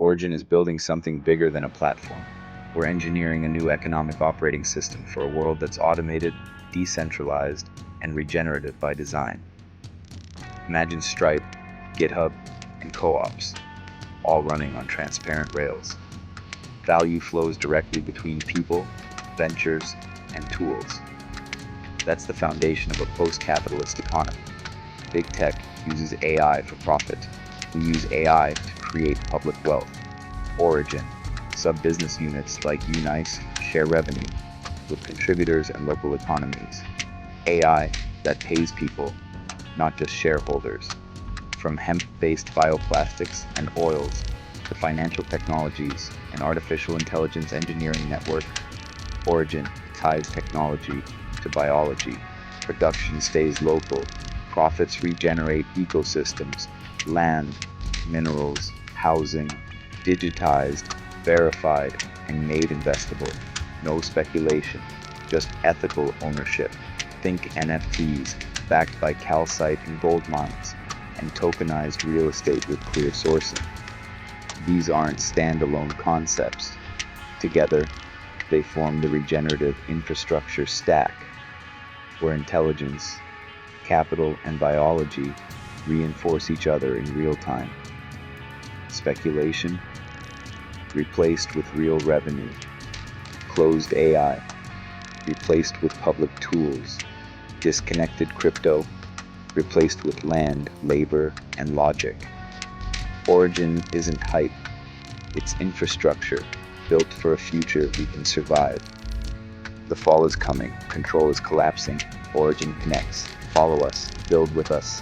Origin is building something bigger than a platform. We're engineering a new economic operating system for a world that's automated, decentralized, and regenerative by design. Imagine Stripe, GitHub, and co-ops, all running on transparent rails. Value flows directly between people, ventures, and tools. That's the foundation of a post-capitalist economy. Big tech uses AI for profit. We use AI to create public wealth. Origin, sub-business units like Unice share revenue with contributors and local economies. AI that pays people, not just shareholders. From hemp-based bioplastics and oils to financial technologies and artificial intelligence engineering network, Origin ties technology to biology. Production stays local. Profits regenerate ecosystems, land, minerals, housing, digitized, verified, and made investable. No speculation, just ethical ownership. Think NFTs backed by calcite and gold mines, and tokenized real estate with clear sourcing. These aren't standalone concepts. Together, they form the regenerative infrastructure stack, where intelligence, capital, and biology reinforce each other in real time. Speculation replaced with real revenue. Closed AI replaced with public tools. Disconnected crypto replaced with land, labor, and logic. Origin isn't hype, it's infrastructure built for a future we can survive. The fall is coming, control is collapsing, Origin connects. Follow us, build with us.